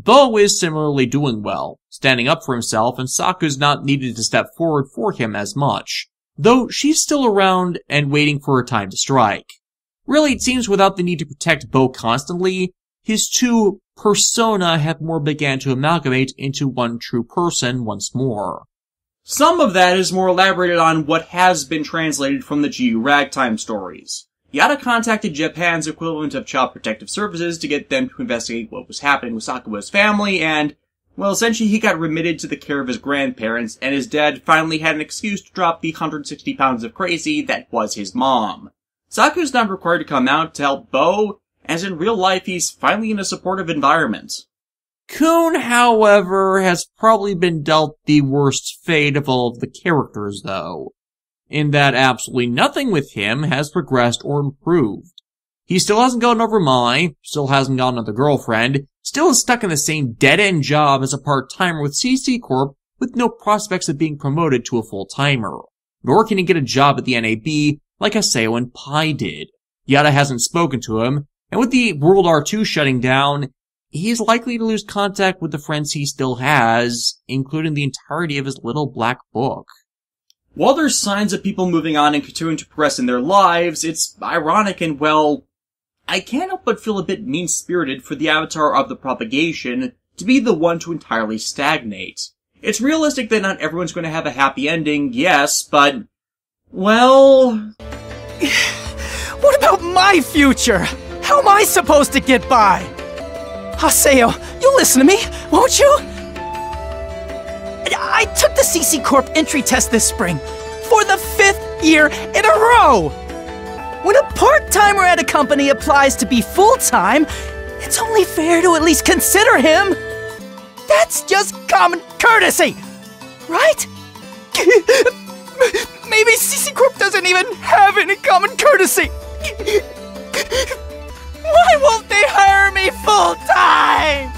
Bo is similarly doing well, standing up for himself, and Saku's not needed to step forward for him as much, though she's still around and waiting for her time to strike. Really, it seems without the need to protect Bo constantly, his two persona have more began to amalgamate into one true person once more. Some of that is more elaborated on what has been translated from the GU Ragtime stories. Yada contacted Japan's equivalent of Child Protective Services to get them to investigate what was happening with Sakuba's family, and, well, essentially he got remitted to the care of his grandparents, and his dad finally had an excuse to drop the 160 pounds of crazy that was his mom. Saku's not required to come out to help Bo, as in real life he's finally in a supportive environment. Kun, however, has probably been dealt the worst fate of all of the characters, though, in that absolutely nothing with him has progressed or improved. He still hasn't gotten over Mai, still hasn't gotten another girlfriend, still is stuck in the same dead-end job as a part-timer with CC Corp with no prospects of being promoted to a full-timer. Nor can he get a job at the NAB like Haseo and Pai did. Yada hasn't spoken to him, and with the World R2 shutting down, he is likely to lose contact with the friends he still has, including the entirety of his little black book. While there's signs of people moving on and continuing to progress in their lives, it's ironic and, well, I can't help but feel a bit mean-spirited for the avatar of the propagation to be the one to entirely stagnate. It's realistic that not everyone's going to have a happy ending, yes, but, well... What about my future? How am I supposed to get by? Haseo, you'll listen to me, won't you? I took the CC Corp entry test this spring, for the 5th year in a row! When a part-timer at a company applies to be full-time, it's only fair to at least consider him! That's just common courtesy, right? Maybe CC Corp doesn't even have any common courtesy! Why won't they hire me full-time?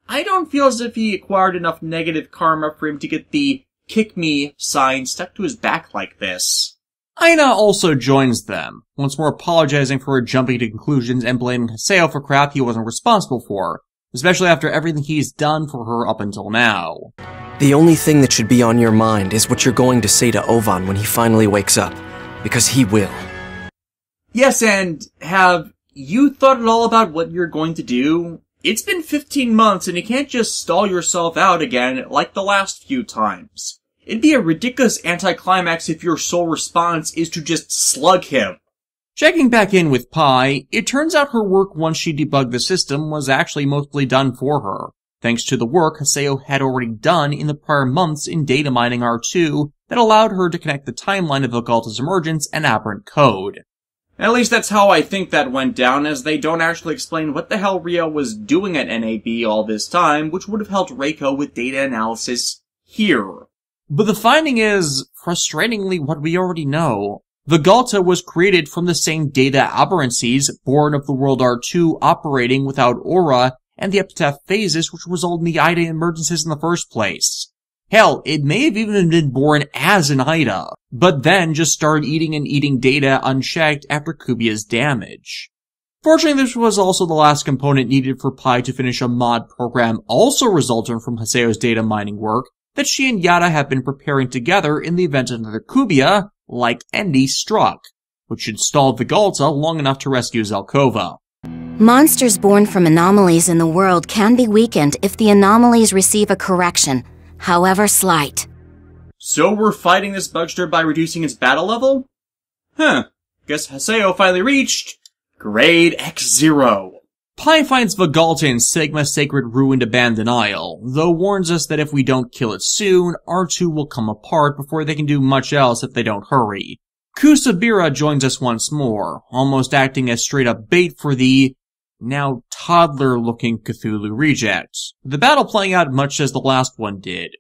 I don't feel as if he acquired enough negative karma for him to get the kick me sign stuck to his back like this. Aina also joins them, once more apologizing for her jumping to conclusions and blaming Haseo for crap he wasn't responsible for, especially after everything he's done for her up until now. The only thing that should be on your mind is what you're going to say to Ovan when he finally wakes up, because he will. Yes, and have you thought at all about what you're going to do? It's been 15 months and you can't just stall yourself out again like the last few times. It'd be a ridiculous anticlimax if your sole response is to just slug him. Checking back in with Pai, it turns out her work once she debugged the system was actually mostly done for her, thanks to the work Haseo had already done in the prior months in data mining R2 that allowed her to connect the timeline of Occulta's emergence and aberrant code. At least that's how I think that went down, as they don't actually explain what the hell Rio was doing at NAB all this time, which would have helped Reiko with data analysis here. But the finding is, frustratingly, what we already know. Occulta was created from the same data aberrancies born of the World R2 operating without aura and the epitaph phases which result in the Ida emergences in the first place. Hell, it may have even been born as an Ida, but then just started eating data unchecked after Kubia's damage. Fortunately, this was also the last component needed for Pai to finish a mod program also resulting from Haseo's data mining work that she and Yada have been preparing together in the event another Kubia, like Endy, struck, which should stall Occulta long enough to rescue Zelkova. Monsters born from anomalies in the world can be weakened if the anomalies receive a correction, however slight. So we're fighting this bugster by reducing its battle level? Huh. Guess Haseo finally reached Grade X0. Pai finds Occulta in Sigma Sacred Ruined Abandoned Isle, though warns us that if we don't kill it soon, R2 will come apart before they can do much else if they don't hurry. Kusabira joins us once more, almost acting as straight-up bait for the now toddler-looking Cthulhu reject, the battle playing out much as the last one did.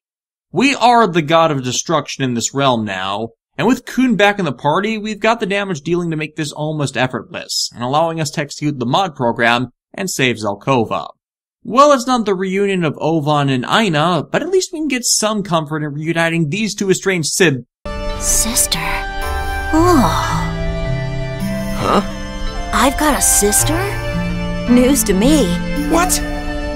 We are the god of destruction in this realm now, and with Kun back in the party, we've got the damage dealing to make this almost effortless, and allowing us to execute the mod program and save Zelkova. Well, it's not the reunion of Ovan and Aina, but at least we can get some comfort in reuniting these two estranged Sister? Oh. Huh? I've got a sister? News to me. What?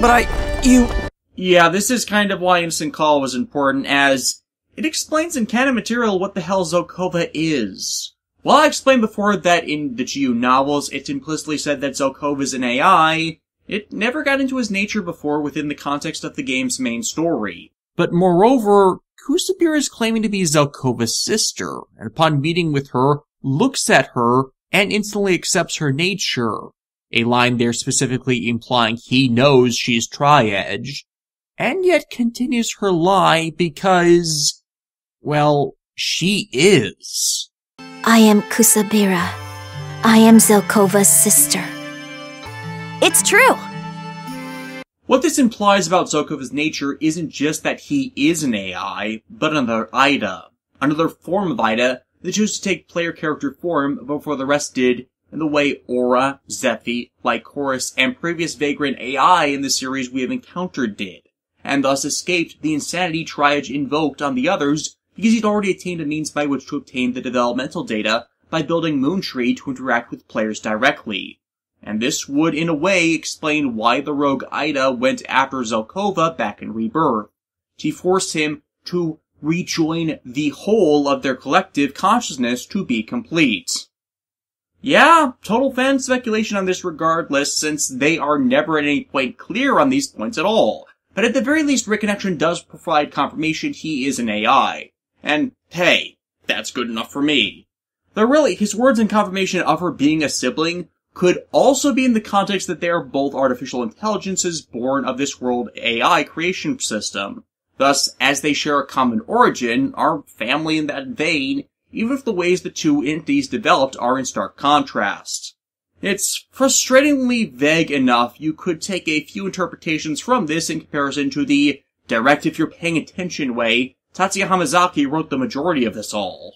But you... Yeah, this is kind of why Instant Call was important, as it explains in canon material what the hell Zelkova is. While I explained before that in the GU novels it implicitly said that Zelkova is an AI, it never got into his nature before within the context of the game's main story. But moreover, Kusabira is claiming to be Zelkova's sister, and upon meeting with her, looks at her, and instantly accepts her nature. A line there specifically implying he knows she's Tri-Edge, and yet continues her lie because, well, she is. I am Kusabira. I am Zelkova's sister. It's true! What this implies about Zelkova's nature isn't just that he is an AI, but another Ida. Another form of Ida that chose to take player character form before the rest did, in the way Aura, Zephy, Lycoris, and previous Vagrant AI in the series we have encountered did, and thus escaped the insanity Tri-Edge invoked on the others because he'd already attained a means by which to obtain the developmental data by building Moontree to interact with players directly. And this would, in a way, explain why the rogue Ida went after Zelkova back in Rebirth. She forced him to rejoin the whole of their collective consciousness to be complete. Yeah, total fan speculation on this regardless, since they are never at any point clear on these points at all. But at the very least, Reconnection does provide confirmation he is an AI. And, hey, that's good enough for me. Though really, his words in confirmation of her being a sibling could also be in the context that they are both artificial intelligences born of this world AI creation system. Thus, as they share a common origin, are family in that vein, even if the ways the two entities developed are in stark contrast. It's frustratingly vague enough you could take a few interpretations from this in comparison to the direct if you're paying attention way Tatsuya Hamazaki wrote the majority of this all.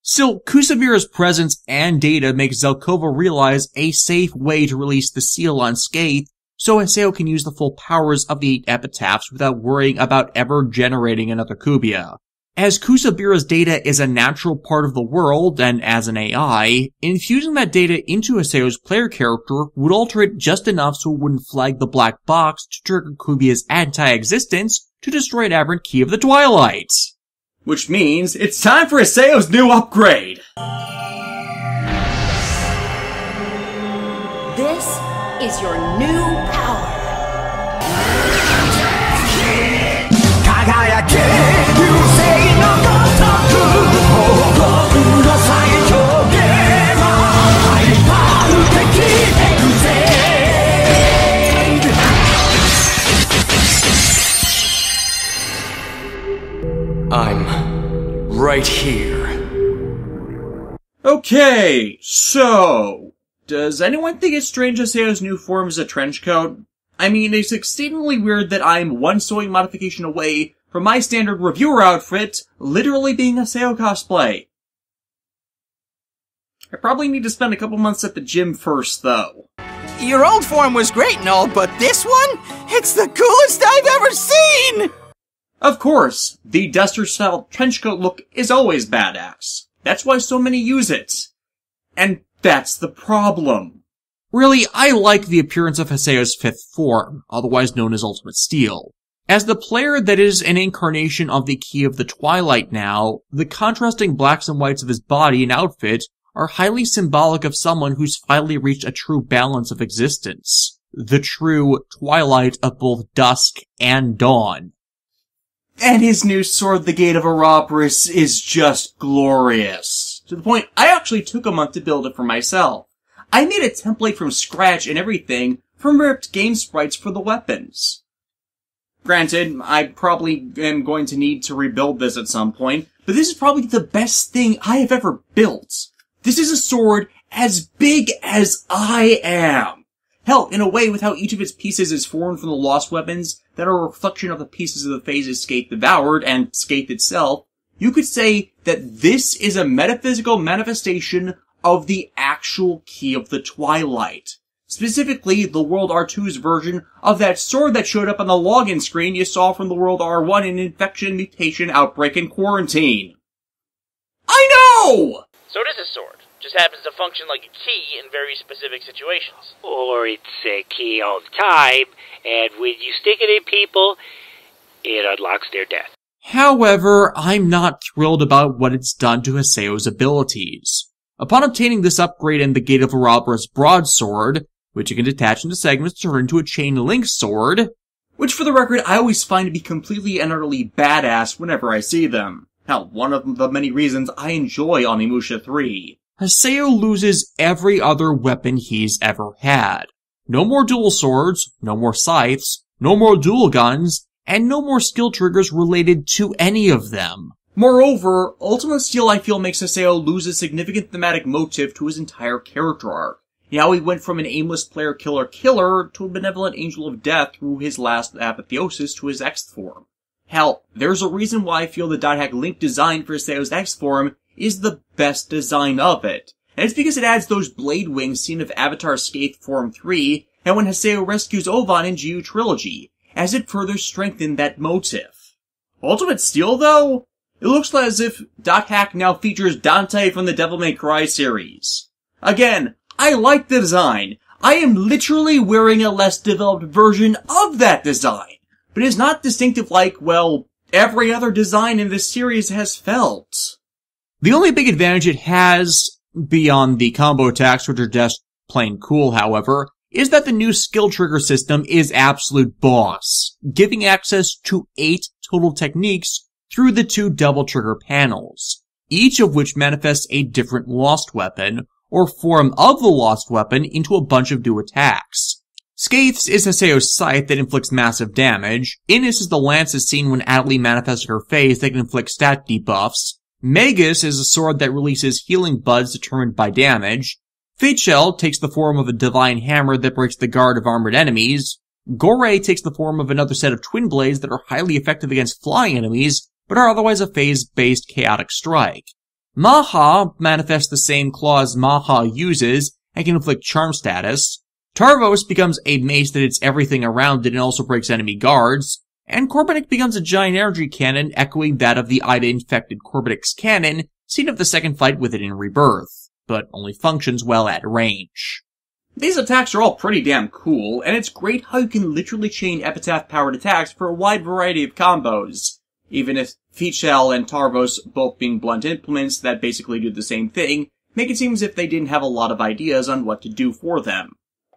Still, Kusabira's presence and data make Zelkova realize a safe way to release the seal on Skaith, so Haseo can use the full powers of the 8 epitaphs without worrying about ever generating another Kubia. As Kusabira's data is a natural part of the world, and as an AI, infusing that data into Haseo's player character would alter it just enough so it wouldn't flag the black box to trigger Kubia's anti-existence to destroy an aberrant key of the Twilight. Which means it's time for Haseo's new upgrade! This is your new power. I'm right here. Okay, so does anyone think it's strange Haseo's new form is a trench coat? I mean, it's exceedingly weird that I'm one sewing modification away from my standard reviewer outfit literally being a Haseo cosplay. I probably need to spend a couple months at the gym first, though. Your old form was great and all, but this one? It's the coolest I've ever seen! Of course, the Duster-style trenchcoat look is always badass. That's why so many use it. And that's the problem. Really, I like the appearance of Haseo's 5th form, otherwise known as Ultimate Steel. As the player that is an incarnation of the Key of the Twilight now, the contrasting blacks and whites of his body and outfit are highly symbolic of someone who's finally reached a true balance of existence. The true twilight of both dusk and dawn. And his new sword, the Gate of Ouroboros, is just glorious. To the point, I actually took a month to build it for myself. I made a template from scratch and everything from ripped game sprites for the weapons. Granted, I probably am going to need to rebuild this at some point, but this is probably the best thing I have ever built. This is a sword as big as I am. Hell, in a way, with how each of its pieces is formed from the lost weapons that are a reflection of the pieces of the phases Skaith devoured and Skaith itself, you could say that this is a metaphysical manifestation of the actual Key of the Twilight. Specifically, the World R2's version of that sword that showed up on the login screen you saw from the World R1 in Infection, Mutation, Outbreak, and Quarantine. I know! So it is a sword. Just happens to function like a key in very specific situations. Or it's a key all the time, and when you stick it in people, it unlocks their death. However, I'm not thrilled about what it's done to Haseo's abilities. Upon obtaining this upgrade in the Gate of Arabra's broadsword, which you can detach into segments to turn into a chain link sword, which for the record I always find to be completely and utterly badass whenever I see them. Hell, one of the many reasons I enjoy Onimusha 3. Haseo loses every other weapon he's ever had. No more dual swords, no more scythes, no more dual guns, and no more skill triggers related to any of them. Moreover, Ultimate Steel I feel makes Haseo lose a significant thematic motive to his entire character arc. How he went from an aimless player killer to a benevolent angel of death through his last apotheosis to his X form. Hell, there's a reason why I feel the .hack Link design for Haseo's X form is the best design of it. And it's because it adds those blade wings seen of Avatar Scathe Form 3 and when Haseo rescues Ovan in GU Trilogy, as it further strengthened that motive. Ultimate Steel though? It looks as if .hack now features Dante from the Devil May Cry series. Again, I like the design. I am literally wearing a less developed version of that design, but it is not distinctive like, well, every other design in this series has felt. The only big advantage it has, beyond the combo attacks which are just plain cool however, is that the new skill trigger system is absolute boss, giving access to 8 total techniques through the 2 double trigger panels, each of which manifests a different lost weapon, or form of the lost weapon into a bunch of new attacks. Scathes is Haseo's scythe that inflicts massive damage, Innis is the lance as seen when Atali manifested her phase that can inflict stat debuffs, Magus is a sword that releases healing buds determined by damage, Fate Shell takes the form of a divine hammer that breaks the guard of armored enemies, Gore takes the form of another set of twin blades that are highly effective against flying enemies, but are otherwise a phase-based chaotic strike. Maha manifests the same claws Maha uses and can inflict charm status. Tarvos becomes a mace that hits everything around it and also breaks enemy guards. And Korbanik becomes a giant energy cannon echoing that of the Ida-infected Korbanik's cannon, seen of the second fight with it in Rebirth, but only functions well at range. These attacks are all pretty damn cool, and it's great how you can literally chain epitaph-powered attacks for a wide variety of combos. Even if Feetshell and Tarvos, both being blunt implements that basically do the same thing, make it seem as if they didn't have a lot of ideas on what to do for them.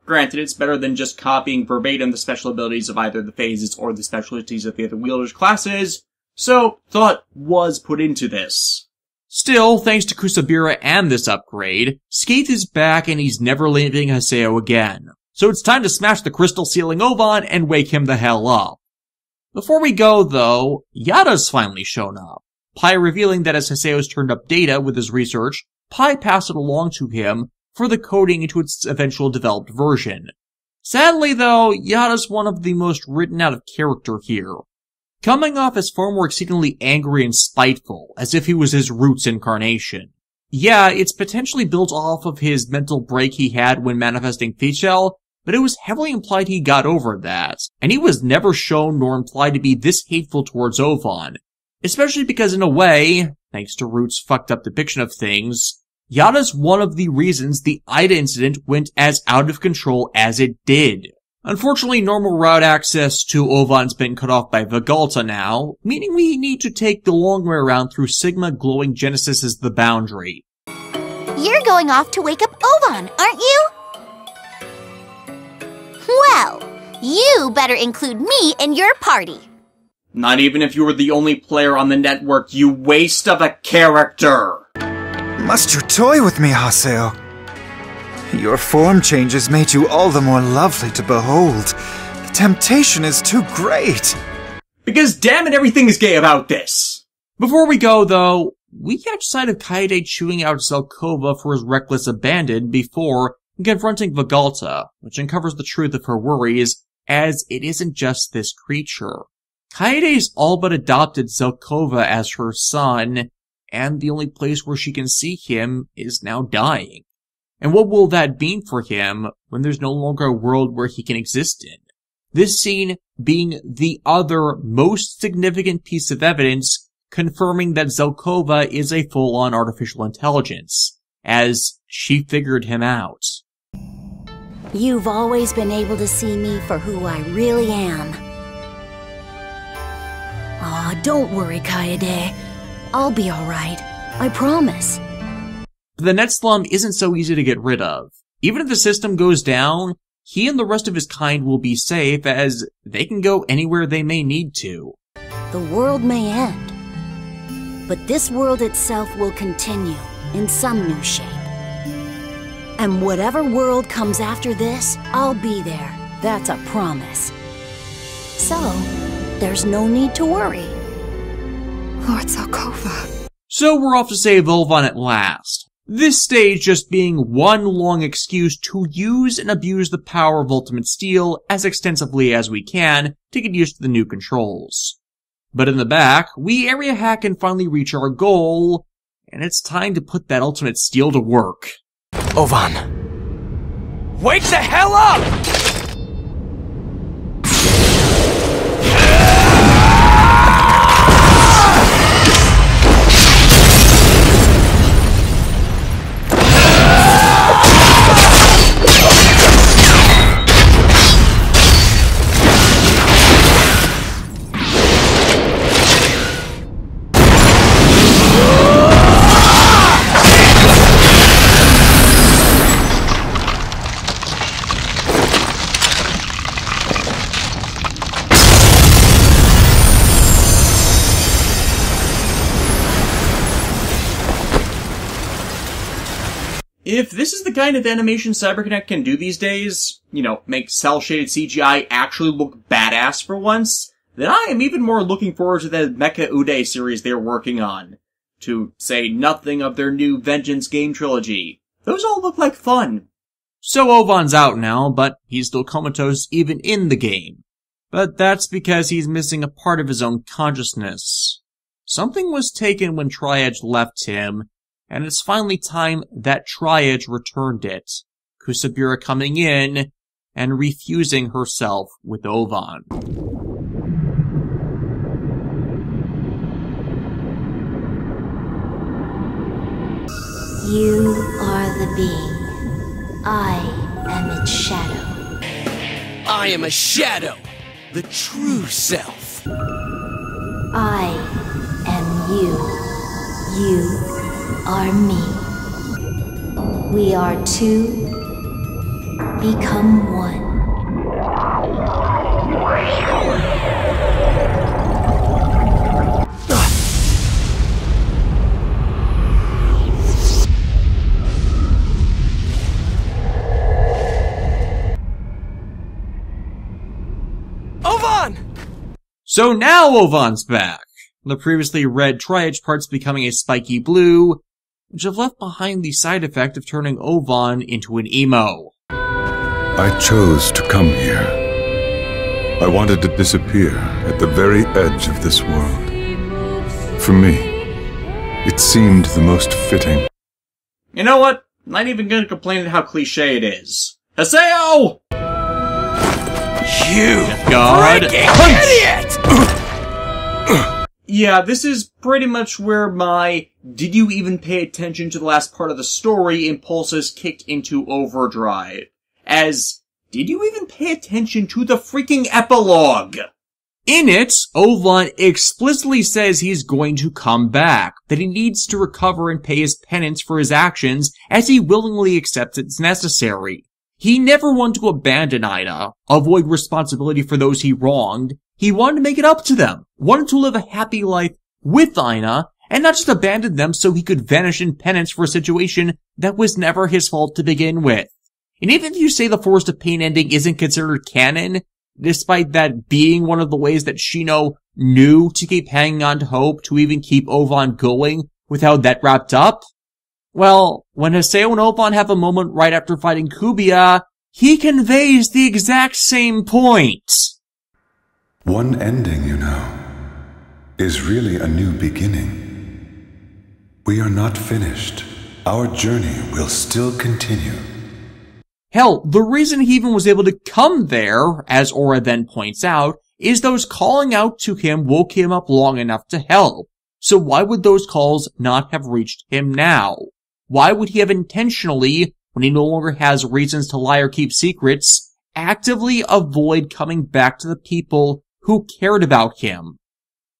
Granted, it's better than just copying verbatim the special abilities of either the phases or the specialties of the other wielders' classes, so thought was put into this. Still, thanks to Kusabira and this upgrade, Scathe is back and he's never leaving Haseo again. So it's time to smash the crystal ceiling Ovan and wake him the hell up. Before we go, though, Yada's finally shown up. Pai revealing that as Haseo's turned up data with his research, Pai passed it along to him for the coding into its eventual developed version. Sadly, though, Yada's one of the most written out of character here, coming off as far more exceedingly angry and spiteful, as if he was his Roots incarnation. Yeah, it's potentially built off of his mental break he had when manifesting Feetshell, but it was heavily implied he got over that, and he was never shown nor implied to be this hateful towards Ovan, especially because in a way, thanks to Root's fucked up depiction of things, Yada's one of the reasons the Ida incident went as out of control as it did. Unfortunately, normal route access to Ovan's been cut off by Vigalta now, meaning we need to take the long way around through Sigma glowing Genesis as the boundary. You're going off to wake up Ovan, aren't you? Well, you better include me in your party. Not even if you were the only player on the network, you waste of a character! Must you toy with me, Haseo? Your form changes made you all the more lovely to behold. The temptation is too great. Because damn it, everything is gay about this! Before we go, though, we catch sight of Kaede chewing out Zelkova for his reckless abandon before confronting Vigalta, which uncovers the truth of her worries, as it isn't just this creature. Kaede's all but adopted Zelkova as her son, and the only place where she can see him is now dying. And what will that mean for him when there's no longer a world where he can exist in? This scene being the other most significant piece of evidence confirming that Zelkova is a full-on artificial intelligence, as she figured him out. You've always been able to see me for who I really am. Aw, don't worry, Kaede. I'll be alright. I promise. The net slum isn't so easy to get rid of. Even if the system goes down, he and the rest of his kind will be safe, as they can go anywhere they may need to. The world may end, but this world itself will continue in some new shape. And whatever world comes after this, I'll be there. That's a promise. So, there's no need to worry. Lord Zelkova. So we're off to save Ovan at last. This stage just being one long excuse to use and abuse the power of Ultimate Steel as extensively as we can to get used to the new controls. But in the back, we area hack and finally reach our goal, and it's time to put that Ultimate Steel to work. Ovan! Wake the hell up! If this is the kind of animation CyberConnect can do these days, make cel-shaded CGI actually look badass for once, then I am even more looking forward to the Mecha Uday series they're working on. To say nothing of their new Vengeance game trilogy. Those all look like fun. So Ovan's out now, but he's still comatose even in the game. But that's because he's missing a part of his own consciousness. Something was taken when Triage left him, and it's finally time that Triage returned it. Kusabura coming in and refusing herself with Ovan. You are the being. I am its shadow. I am a shadow, the true self. I am you. You are me. We are two, become one. Ovan! So now Ovan's back. The previously red Triage parts becoming a spiky blue, which have left behind the side effect of turning Ovan into an emo. I chose to come here. I wanted to disappear at the very edge of this world. For me, it seemed the most fitting. You know what? I'm not even gonna complain at how cliche it is. Haseo! You God. freaking idiot! Yeah, this is pretty much where my "did you even pay attention to the last part of the story" impulses kicked into overdrive. As, did you even pay attention to the freaking epilogue? In it, Ovan explicitly says he's going to come back, that he needs to recover and pay his penance for his actions, as he willingly accepts it's necessary. He never wanted to abandon Ina, avoid responsibility for those he wronged. He wanted to make it up to them, wanted to live a happy life with Ina, and not just abandon them so he could vanish in penance for a situation that was never his fault to begin with. And even if you say the Forest of Pain ending isn't considered canon, despite that being one of the ways that Shino knew to keep hanging on to hope to even keep Ovan going with how that wrapped up, well, when Haseo and Ovan have a moment right after fighting Kubiya, he conveys the exact same point. One ending, is really a new beginning. We are not finished. Our journey will still continue. Hell, the reason he even was able to come there, as Aura then points out, is those calling out to him woke him up long enough to help. So why would those calls not have reached him now? Why would he have intentionally, when he no longer has reasons to lie or keep secrets, actively avoid coming back to the people who cared about him?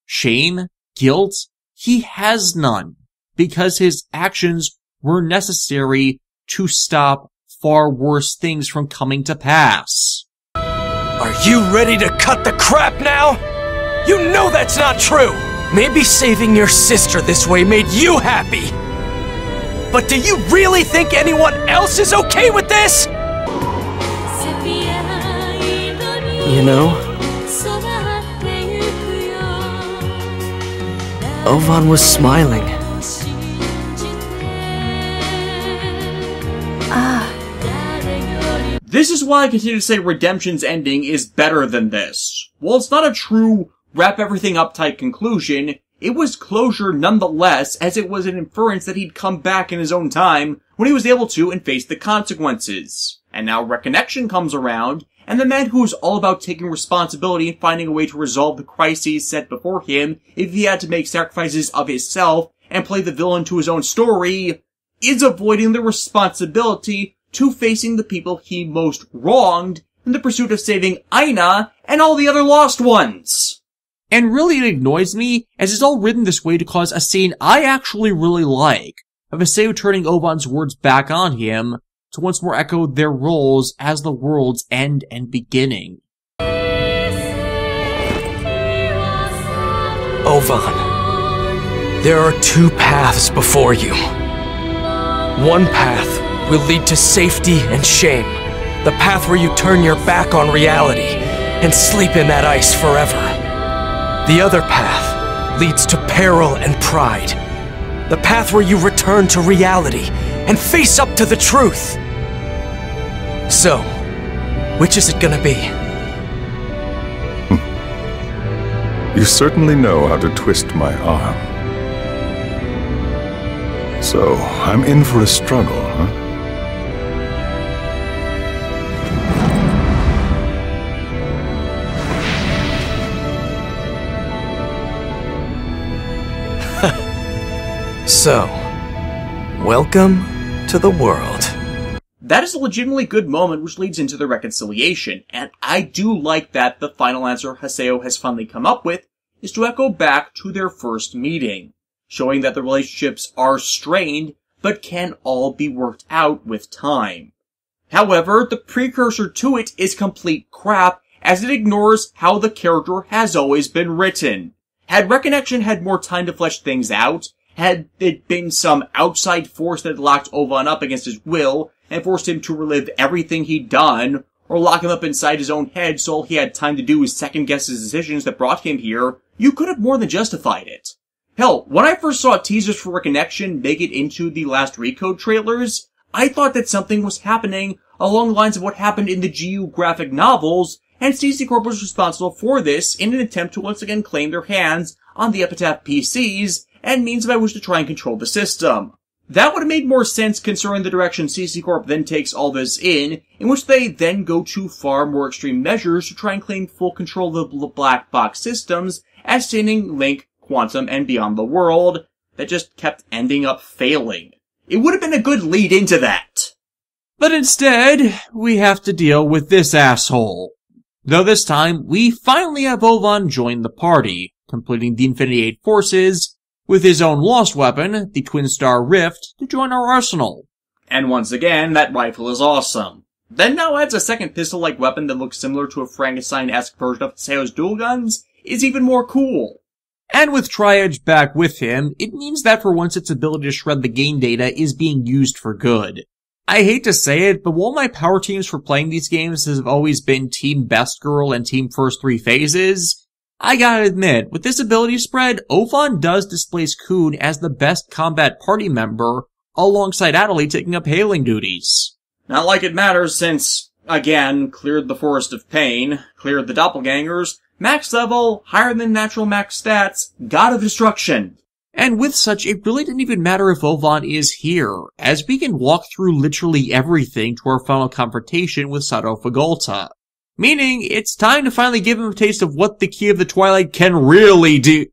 Shame? Guilt? He has none, because his actions were necessary to stop far worse things from coming to pass. Are you ready to cut the crap now? You know that's not true! Maybe saving your sister this way made you happy! But do you really think anyone else is okay with this? You know, Ovan was smiling. This is why I continue to say Redemption's ending is better than this. While it's not a true wrap everything up type conclusion, it was closure nonetheless, as it was an inference that he'd come back in his own time when he was able to and face the consequences. And now Reconnection comes around, and the man who's all about taking responsibility and finding a way to resolve the crises set before him if he had to make sacrifices of himself and play the villain to his own story, is avoiding the responsibility to facing the people he most wronged in the pursuit of saving Aina and all the other lost ones. And really it annoys me, as it's all written this way to cause a scene I actually really like, of Haseo turning Ovan's words back on him to once more echo their roles as the world's end and beginning. Ovan, there are two paths before you. One path will lead to safety and shame. The path where you turn your back on reality and sleep in that ice forever. The other path leads to peril and pride. The path where you return to reality and face up to the truth. So, which is it gonna be? You certainly know how to twist my arm. So, I'm in for a struggle, huh? So, welcome to the world. That is a legitimately good moment which leads into the reconciliation, and I do like that the final answer Haseo has finally come up with is to echo back to their first meeting, showing that the relationships are strained but can all be worked out with time. However, the precursor to it is complete crap, as it ignores how the character has always been written. Had Reconnection had more time to flesh things out, had it been some outside force that locked Ovan up against his will and forced him to relive everything he'd done, or lock him up inside his own head so all he had time to do was second-guess his decisions that brought him here, you could have more than justified it. Hell, when I first saw teasers for Reconnection make it into the Last Recode trailers, I thought that something was happening along the lines of what happened in the GU graphic novels, and CC Corp was responsible for this in an attempt to once again claim their hands on the Epitaph PCs and means by which to try and control the system. That would have made more sense considering the direction CC Corp then takes all this in which they then go to far more extreme measures to try and claim full control of the black box systems, as stating Link, Quantum, and Beyond the World, that just kept ending up failing. It would have been a good lead into that. But instead, we have to deal with this asshole. Though this time, we finally have Ovan join the party, completing the Infinity 8 forces, with his own lost weapon, the Twin Star Rift, to join our arsenal. And once again, that rifle is awesome. Then now adds a second pistol-like weapon that looks similar to a Frankenstein-esque version of Haseo's dual guns, is even more cool. And with Tri-Edge back with him, it means that for once its ability to shred the game data is being used for good. I hate to say it, but while my power teams for playing these games have always been Team Best Girl and Team First 3 Phases, I gotta admit, with this ability spread, Ovan does displace Kun as the best combat party member, alongside Adderley taking up hailing duties. Not like it matters since, again, cleared the Forest of Pain, cleared the doppelgangers, max level, higher than natural max stats, God of Destruction. And with such, it really didn't even matter if Ovan is here, as we can walk through literally everything to our final confrontation with Sato Fagolta. Meaning, it's time to finally give him a taste of what the Key of the Twilight can really do.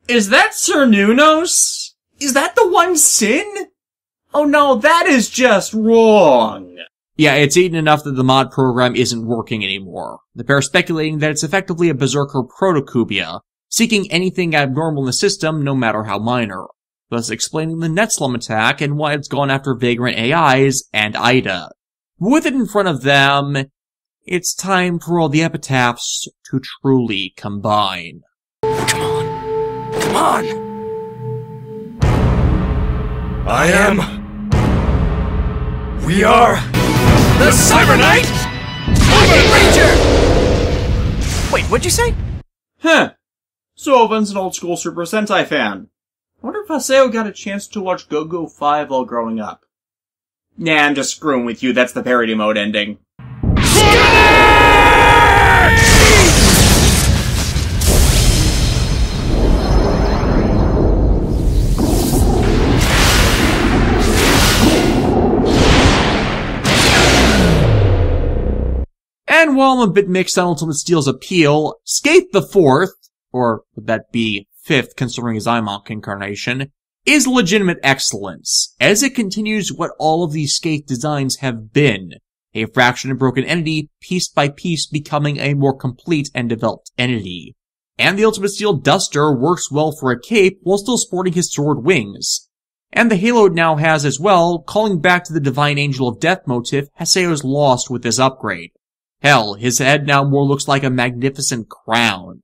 Is that Sir Nunos? Is that the one sin? Oh no, that is just wrong. Yeah, it's eaten enough that the mod program isn't working anymore. The pair are speculating that it's effectively a berserker proto-Kubia, seeking anything abnormal in the system, no matter how minor, thus explaining the Netslum attack and why it's gone after Vagrant AIs and Ida. With it in front of them, it's time for all the epitaphs to truly combine. Come on! Come on! I am... We are... The Cyber Knight! Ranger! Wait, what'd you say? Huh. So Ovan's an old school Super Sentai fan. I wonder if Haseo got a chance to watch Go-Go 5 while growing up. Nah, I'm just screwing with you, that's the parody mode ending. And while I'm a bit mixed on Ultimate Steel's appeal, Skate the Fourth, or would that be fifth considering his IMOC incarnation, is legitimate excellence, as it continues what all of these Skate designs have been, a fractured and broken entity piece by piece becoming a more complete and developed entity. And the Ultimate Steel Duster works well for a cape while still sporting his sword wings. And the halo it now has as well, calling back to the Divine Angel of Death motif Haseo's lost with this upgrade. Hell, his head now more looks like a magnificent crown.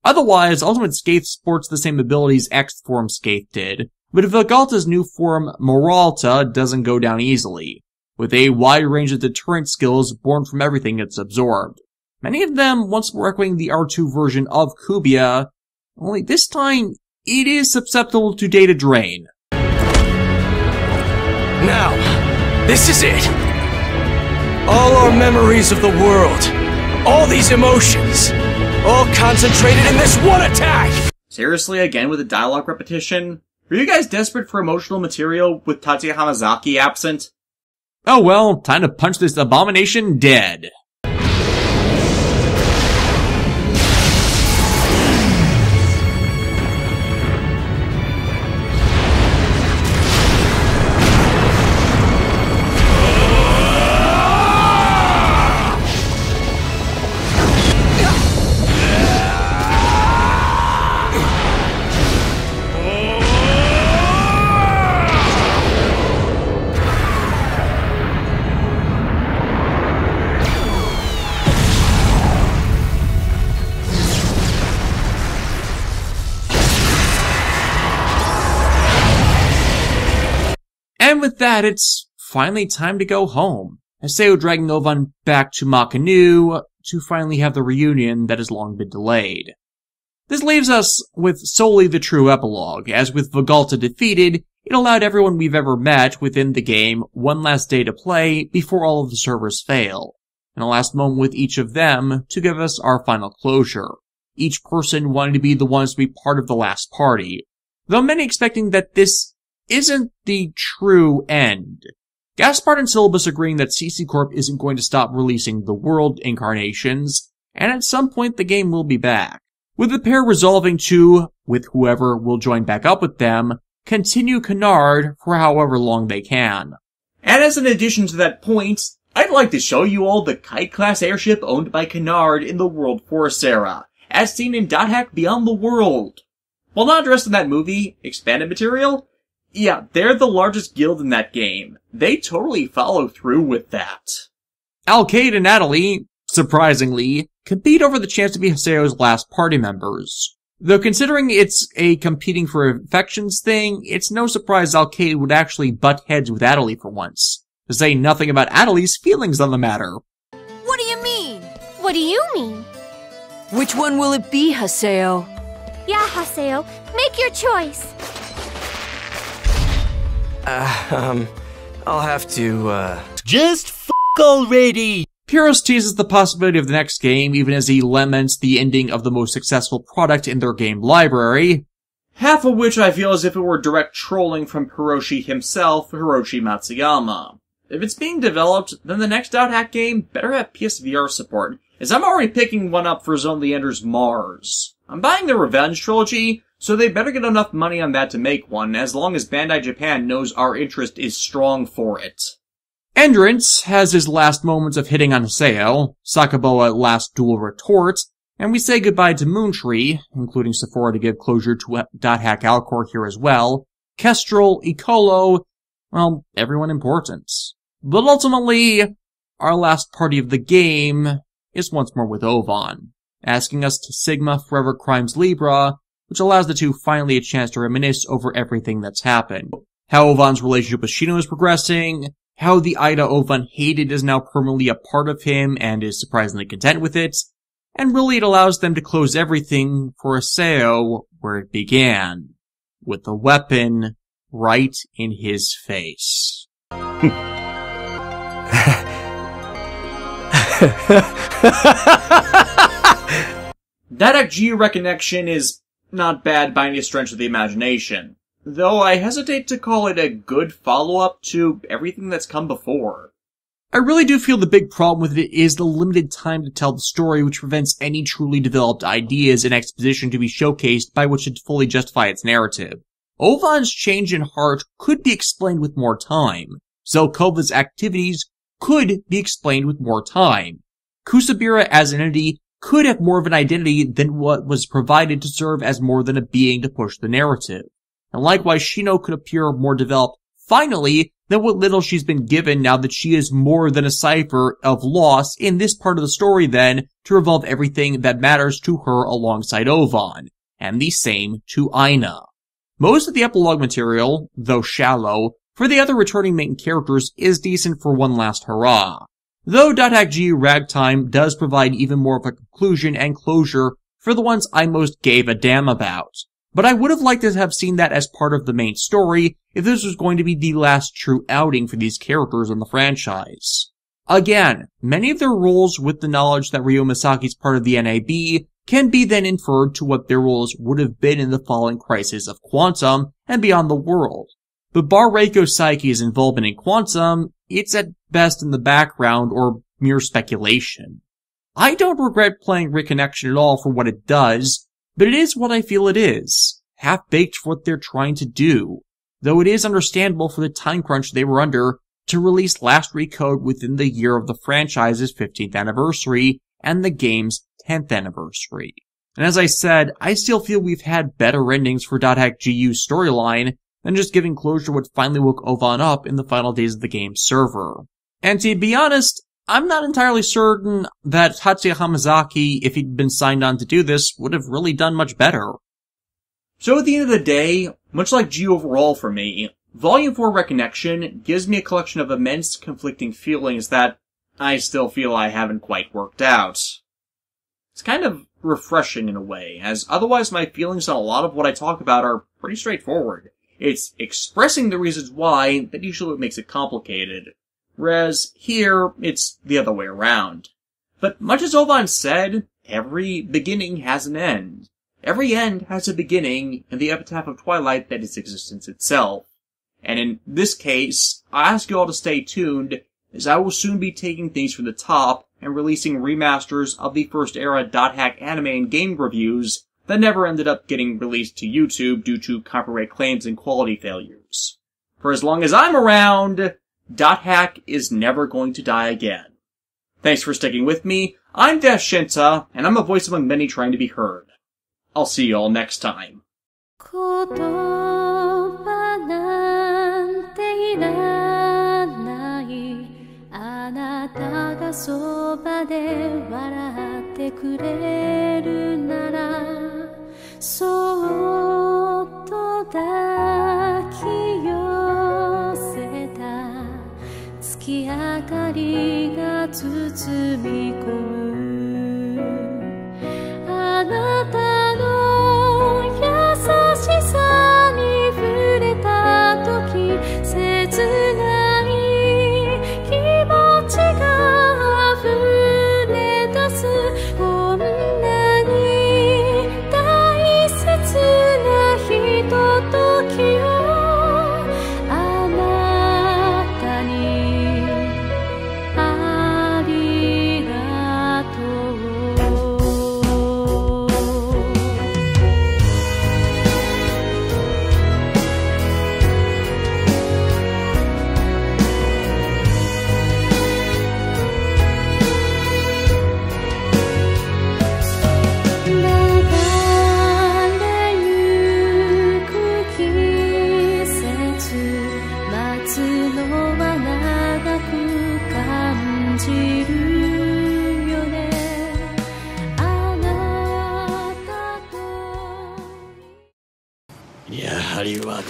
Otherwise, Ultimate Skate sports the same abilities X-Form Skate did, but Vegalta's new form, Moralta, doesn't go down easily, with a wide range of deterrent skills born from everything it's absorbed. Many of them once more echoing the R2 version of Kubia, only this time, it is susceptible to data drain. Now, this is it! All our memories of the world, all these emotions, all concentrated in this one attack! Seriously, again with the dialogue repetition? Are you guys desperate for emotional material with Tatsuya Hamazaki absent? Oh well, time to punch this abomination dead. And with that, it's finally time to go home. Haseo dragging Ovan back to Makanu to finally have the reunion that has long been delayed. This leaves us with solely the true epilogue, as with Vegalta defeated, it allowed everyone we've ever met within the game one last day to play before all of the servers fail, and a last moment with each of them to give us our final closure, each person wanting to be the ones to be part of the last party, though many expecting that this isn't the true end. Gaspard and Syllabus agreeing that CC Corp isn't going to stop releasing the world incarnations, and at some point the game will be back, with the pair resolving to, with whoever will join back up with them, continue Canard for however long they can. And as an addition to that point, I'd like to show you all the Kite-class airship owned by Canard in the World Force era, as seen in .hack Beyond the World. While not addressed in that movie, expanded material, yeah, they're the largest guild in that game. They totally follow through with that. Alcade and Natalie, surprisingly, compete over the chance to be Haseo's last party members. Though considering it's a competing for affections thing, it's no surprise Alcade would actually butt heads with Natalie for once, to say nothing about Natalie's feelings on the matter. What do you mean? What do you mean? Which one will it be, Haseo? Yeah, Haseo, make your choice. I'll have to, Just f*** already! Pyrrhus teases the possibility of the next game, even as he laments the ending of the most successful product in their game library. Half of which I feel as if it were direct trolling from Hiroshi himself, Hiroshi Matsuyama. If it's being developed, then the next .hack game better have PSVR support, as I'm already picking one up for Zone Leander's Mars. I'm buying the Revenge trilogy, So they better get enough money on that to make one, as long as Bandai Japan knows our interest is strong for it. Endurance has his last moments of hitting on Haseo, Sakaboa last dual retort, and we say goodbye to Moontree, including Sephora to give closure to .hack Alcor here as well, Kestrel, Ecolo, well, everyone important. But ultimately, our last party of the game is once more with Ovan, asking us to Sigma Forever Crimes Libra, which allows the two finally a chance to reminisce over everything that's happened. How Ovan's relationship with Shino is progressing, how the Ida Ovan hated is now permanently a part of him and is surprisingly content with it, and really it allows them to close everything for Haseo where it began, with the weapon right in his face. That GU Reconnection is not bad by any stretch of the imagination, though I hesitate to call it a good follow-up to everything that's come before. I really do feel the big problem with it is the limited time to tell the story, which prevents any truly developed ideas and exposition to be showcased by which to fully justify its narrative. Ovan's change in heart could be explained with more time. Zelkova's activities could be explained with more time. Kusabira as an entity could have more of an identity than what was provided to serve as more than a being to push the narrative. And likewise, Shino could appear more developed, finally, than what little she's been given now that she is more than a cipher of loss in this part of the story then to revolve everything that matters to her alongside Ovan, and the same to Aina. Most of the epilogue material, though shallow, for the other returning main characters is decent for one last hurrah. Though .hack-GU Ragtime does provide even more of a conclusion and closure for the ones I most gave a damn about. But I would have liked to have seen that as part of the main story if this was going to be the last true outing for these characters in the franchise. Again, many of their roles with the knowledge that Ryo Misaki's part of the NAB can be then inferred to what their roles would have been in the following crisis of Quantum and beyond the world. But bar Reiko Saiki's involvement in Quantum, it's at best in the background or mere speculation. I don't regret playing Reconnection at all for what it does, but it is what I feel it is, half-baked for what they're trying to do, though it is understandable for the time crunch they were under to release Last Recode within the year of the franchise's 15th anniversary and the game's 10th anniversary. And as I said, I still feel we've had better endings for .hack-GU's storyline than just giving closure to what finally woke Ovan up in the final days of the game's server. And to be honest, I'm not entirely certain that Tatsuya Hamazaki, if he'd been signed on to do this, would have really done much better. So at the end of the day, much like GU overall for me, Volume 4 Reconnection gives me a collection of immense conflicting feelings that I still feel I haven't quite worked out. It's kind of refreshing in a way, as otherwise my feelings on a lot of what I talk about are pretty straightforward. It's expressing the reasons why that usually makes it complicated. Whereas here, it's the other way around. But much as Ovan said, every beginning has an end. Every end has a beginning in the epitaph of Twilight that is existence itself. And in this case, I ask you all to stay tuned, as I will soon be taking things from the top and releasing remasters of the first era .hack anime and game reviews that never ended up getting released to YouTube due to copyright claims and quality failures. For as long as I'm around, .hack is never going to die again. Thanks for sticking with me. I'm Shinta, and I'm a voice among many trying to be heard. I'll see you all next time. 月明かりが包み込むあなたの優しさに触れた時切ない気持ちが溢れ出すこんなに大切なひとときをあなたにありが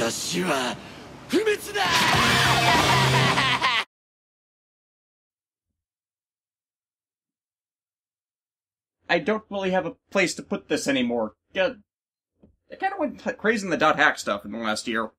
私は不滅だ。I don't really have a place to put this anymore. Yeah, I kind of went crazy in the .hack stuff in the last year.